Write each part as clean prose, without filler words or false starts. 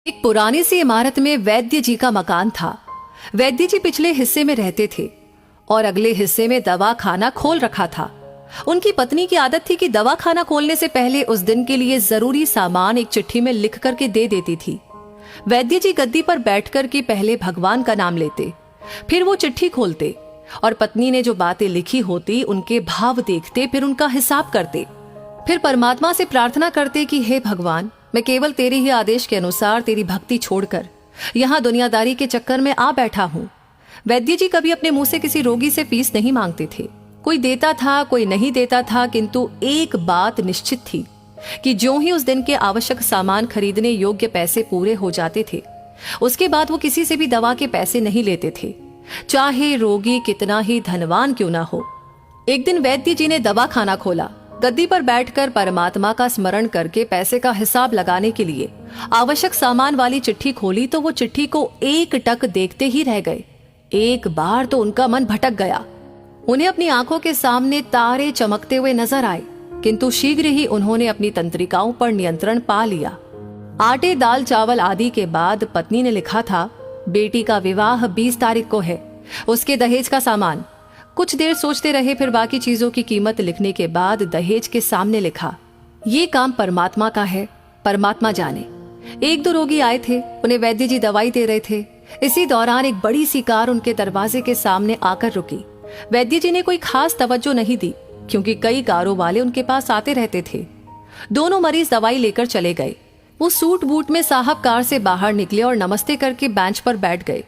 एक पुरानी सी इमारत में वैद्य जी का मकान था। वैद्य जी पिछले हिस्से में रहते थे और अगले हिस्से में दवा खाना खोल रखा था। उनकी पत्नी की आदत थी कि दवा खाना खोलने से पहले उस दिन के लिए जरूरी सामान एक चिट्ठी में लिख करके दे देती थी। वैद्य जी गद्दी पर बैठकर के पहले भगवान का नाम लेते, फिर वो चिट्ठी खोलते और पत्नी ने जो बातें लिखी होती उनके भाव देखते, फिर उनका हिसाब करते। फिर परमात्मा से प्रार्थना करते कि हे भगवान, मैं केवल तेरे ही आदेश के अनुसार तेरी भक्ति छोड़कर यहाँ दुनियादारी के चक्कर में आ बैठा हूँ। वैद्य जी कभी अपने मुंह से किसी रोगी से फीस नहीं मांगते थे। कोई देता था, कोई नहीं देता था, किंतु एक बात निश्चित थी कि ज्यों ही उस दिन के आवश्यक सामान खरीदने योग्य पैसे पूरे हो जाते थे, उसके बाद वो किसी से भी दवा के पैसे नहीं लेते थे, चाहे रोगी कितना ही धनवान क्यों ना हो। एक दिन वैद्य जी ने दवा खाना खोला। गद्दी पर बैठकर परमात्मा का स्मरण करके पैसे का हिसाब लगाने के लिए आवश्यक सामान वाली चिट्ठी खोली तो वो चिट्ठी को एक टक देखते ही रह गए। एक बार तो उनका मन भटक गया। उन्हें अपनी आंखों के सामने तारे चमकते हुए नजर आए, किंतु शीघ्र ही उन्होंने अपनी तंत्रिकाओं पर नियंत्रण पा लिया। आटे, दाल, चावल आदि के बाद पत्नी ने लिखा था, बेटी का विवाह 20 तारीख को है, उसके दहेज का सामान। कुछ देर सोचते रहे, फिर बाकी चीजों की कीमत लिखने के बाद दहेज के सामने लिखा, ये काम परमात्मा का है, परमात्मा जाने। 1-2 रोगी आए थे, उन्हें वैद्य जी दवाई दे रहे थे। इसी दौरान एक बड़ी सी कार उनके दरवाजे के सामने आकर रुकी। वैद्य जी ने कोई खास तवज्जो नहीं दी, क्योंकि कई कारों वाले उनके पास आते रहते थे। दोनों मरीज दवाई लेकर चले गए। वो सूट बूट में साहब कार से बाहर निकले और नमस्ते करके बेंच पर बैठ गए।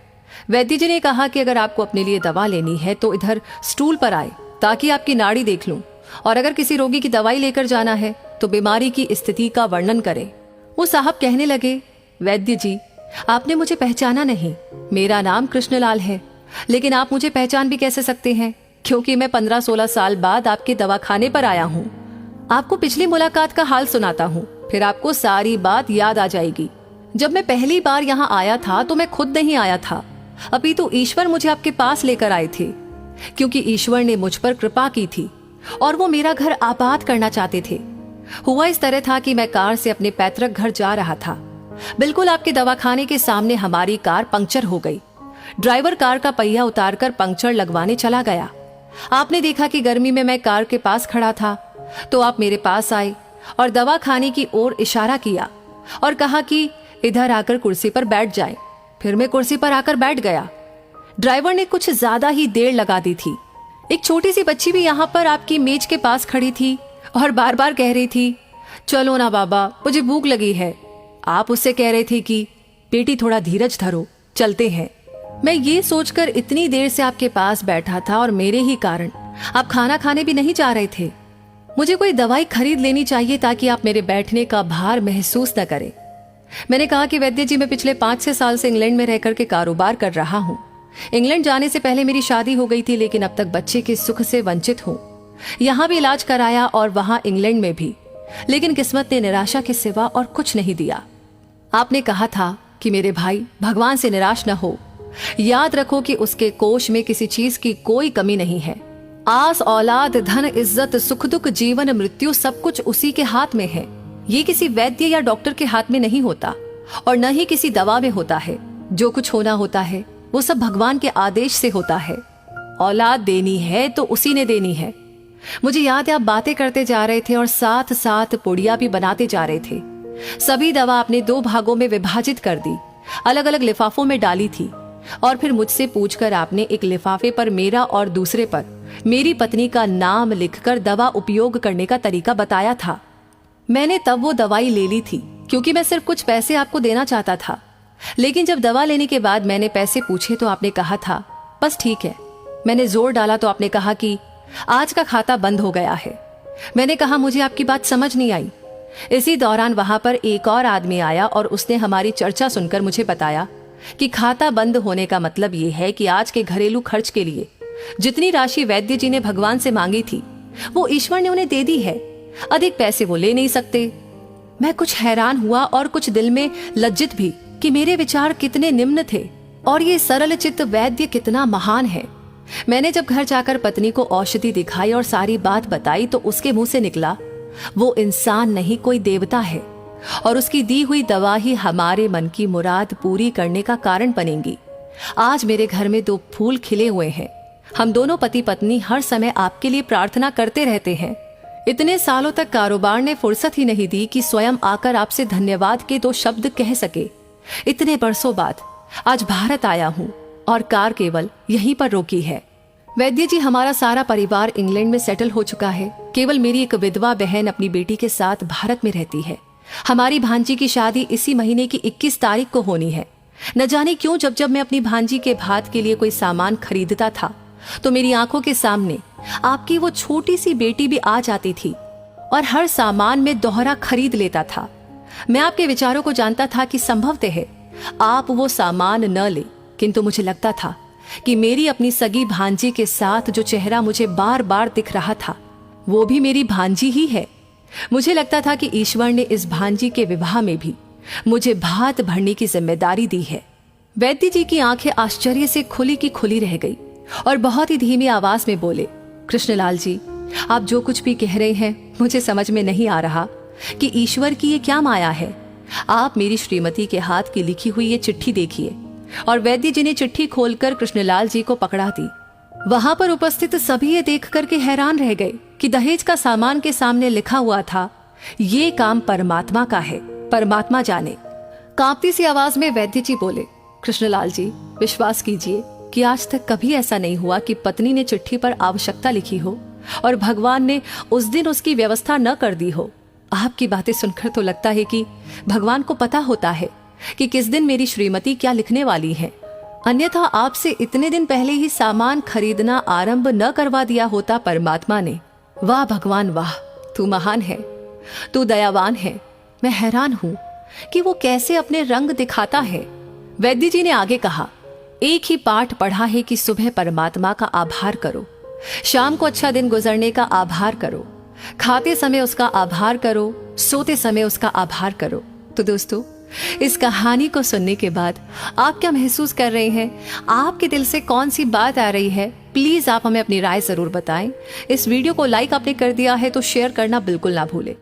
वैद्य जी ने कहा कि अगर आपको अपने लिए दवा लेनी है तो इधर स्टूल पर आए, ताकि आपकी नाड़ी देख लूं, और अगर किसी रोगी की दवाई लेकर जाना है तो बीमारी की स्थिति का वर्णन करें। वो साहब कहने लगे, वैद्य जी, आपने मुझे पहचाना नहीं। मेरा नाम कृष्णलाल है, लेकिन आप मुझे पहचान भी कैसे सकते हैं, क्योंकि मैं 15-16 साल बाद आपके दवाखाने पर आया हूँ। आपको पिछली मुलाकात का हाल सुनाता हूँ, फिर आपको सारी बात याद आ जाएगी। जब मैं पहली बार यहाँ आया था तो मैं खुद नहीं आया था, अपितु ईश्वर मुझे आपके पास लेकर आए थे, क्योंकि ईश्वर ने मुझ पर कृपा की थी और वो मेरा घर आबाद करना चाहते थे। हुआ इस तरह था कि मैं कार से अपने पैतृक घर जा रहा था। बिल्कुल आपके दवाखाने के सामने हमारी कार पंक्चर हो गई। ड्राइवर कार का पहिया उतारकर पंक्चर लगवाने चला गया। आपने देखा कि गर्मी में मैं कार के पास खड़ा था, तो आप मेरे पास आए और दवाखाने की ओर इशारा किया और कहा कि इधर आकर कुर्सी पर बैठ जाए। फिर मैं कुर्सी पर आकर बैठ गया। ड्राइवर ने कुछ ज्यादा ही देर लगा दी थी। एक छोटी सी बच्ची भी यहाँ पर आपकी मेज के पास खड़ी थी और बार बार कह रही थी, चलो ना बाबा, मुझे भूख लगी है। आप उससे कह रहे थे कि बेटी थोड़ा धीरज धरो, चलते हैं। मैं ये सोचकर इतनी देर से आपके पास बैठा था और मेरे ही कारण आप खाना खाने भी नहीं जा रहे थे। मुझे कोई दवाई खरीद लेनी चाहिए ताकि आप मेरे बैठने का भार महसूस न करें। मैंने कहा कि वैद्य जी, मैं पिछले 5-6 साल से इंग्लैंड में रहकर के कारोबार कर रहा हूँ। इंग्लैंड जाने से पहले मेरी शादी हो गई थी, लेकिन अब तक बच्चे के सुख से वंचित हूँ। यहाँ भी इलाज कराया और वहाँ इंग्लैंड में भी, लेकिन किस्मत ने निराशा के सिवा और कुछ नहीं दिया। आपने कहा था कि मेरे भाई, भगवान से निराश न हो। याद रखो कि उसके कोष में किसी चीज की कोई कमी नहीं है। आस, औलाद, धन, इज्जत, सुख दुख, जीवन, मृत्यु, सब कुछ उसी के हाथ में है। ये किसी वैद्य या डॉक्टर के हाथ में नहीं होता और न ही किसी दवा में होता है। जो कुछ होना होता है वो सब भगवान के आदेश से होता है। औलाद देनी है तो उसी ने देनी है। मुझे याद है आप बातें करते जा रहे थे और साथ साथ पुड़िया भी बनाते जा रहे थे। सभी दवा आपने 2 भागों में विभाजित कर दी, अलग अलग लिफाफों में डाली थी और फिर मुझसे पूछकर आपने एक लिफाफे पर मेरा और दूसरे पर मेरी पत्नी का नाम लिखकर दवा उपयोग करने का तरीका बताया था। मैंने तब वो दवाई ले ली थी, क्योंकि मैं सिर्फ कुछ पैसे आपको देना चाहता था। लेकिन जब दवा लेने के बाद मैंने पैसे पूछे तो आपने कहा था, बस ठीक है। मैंने जोर डाला तो आपने कहा कि आज का खाता बंद हो गया है। मैंने कहा, मुझे आपकी बात समझ नहीं आई। इसी दौरान वहां पर एक और आदमी आया और उसने हमारी चर्चा सुनकर मुझे बताया कि खाता बंद होने का मतलब ये है कि आज के घरेलू खर्च के लिए जितनी राशि वैद्य जी ने भगवान से मांगी थी वो ईश्वर ने उन्हें दे दी है। अधिक पैसे वो ले नहीं सकते। मैं कुछ हैरान हुआ और कुछ दिल में लज्जित भी कि मेरे विचार कितने निम्न थे और ये सरल चित्त वैद्य कितना महान है। मैंने जब घर जाकर पत्नी को औषधि दिखाई और सारी बात बताई तो उसके मुंह से निकला, वो इंसान नहीं, कोई देवता है। और उसकी दी हुई दवा ही हमारे मन की मुराद पूरी करने का कारण बनेंगी। आज मेरे घर में 2 फूल खिले हुए हैं। हम दोनों पति पत्नी हर समय आपके लिए प्रार्थना करते रहते हैं। इतने सालों तक कारोबार ने फुर्सत ही नहीं दी कि स्वयं आकर आपसे धन्यवाद के 2 शब्द कह सके। इतने बरसों बाद आज भारत आया हूँ और कार केवल यहीं पर रोकी है। वैद्य जी, हमारा सारा परिवार इंग्लैंड में सेटल हो चुका है। केवल मेरी एक विधवा बहन अपनी बेटी के साथ भारत में रहती है। हमारी भांजी की शादी इसी महीने की 21 तारीख को होनी है। न जाने क्यों जब जब मैं अपनी भांजी के भात के लिए कोई सामान खरीदता था तो मेरी आंखों के सामने आपकी वो छोटी सी बेटी भी आ जाती थी और हर सामान में दोहरा खरीद लेता था। मैं आपके विचारों को जानता था कि संभवतः है आप वो सामान न ले, किंतु मुझे लगता था कि मेरी अपनी सगी भांजी के साथ जो चेहरा मुझे बार बार दिख रहा था वो भी मेरी भांजी ही है। मुझे लगता था कि ईश्वर ने इस भांजी के विवाह में भी मुझे भात भरने की जिम्मेदारी दी है। वैद्य जी की आंखें आश्चर्य से खुली की खुली रह गई और बहुत ही धीमी आवाज में बोले, कृष्णलाल जी, आप जो कुछ भी कह रहे हैं मुझे समझ में नहीं आ रहा कि ईश्वर की ये क्या माया है। आप मेरी श्रीमती के हाथ की लिखी हुई ये चिट्ठी देखिए। और वैद्य जी ने चिट्ठी खोलकर कृष्णलाल जी को पकड़ा दी। वहां पर उपस्थित सभी ये देख करके हैरान रह गए कि दहेज का सामान के सामने लिखा हुआ था, ये काम परमात्मा का है, परमात्मा जाने। कांपती सी आवाज में वैद्य जी बोले, कृष्णलाल जी, विश्वास कीजिए कि आज तक कभी ऐसा नहीं हुआ कि पत्नी ने चिट्ठी पर आवश्यकता लिखी हो और भगवान ने उस दिन उसकी व्यवस्था न कर दी हो। आपकी बातें सुनकर तो लगता है कि भगवान को पता होता है कि किस दिन मेरी श्रीमती क्या लिखने वाली है। अन्यथा आपसे इतने दिन पहले ही सामान खरीदना आरंभ न करवा दिया होता परमात्मा ने। वाह भगवान वाह, तू महान है, तू दयावान है। मैं हैरान हूं कि वो कैसे अपने रंग दिखाता है। वैद्य जी ने आगे कहा, एक ही पाठ पढ़ा है कि सुबह परमात्मा का आभार करो, शाम को अच्छा दिन गुजरने का आभार करो, खाते समय उसका आभार करो, सोते समय उसका आभार करो। तो दोस्तों, इस कहानी को सुनने के बाद आप क्या महसूस कर रहे हैं? आपके दिल से कौन सी बात आ रही है? प्लीज आप हमें अपनी राय जरूर बताएं। इस वीडियो को लाइक आपने कर दिया है तो शेयर करना बिल्कुल ना भूलें।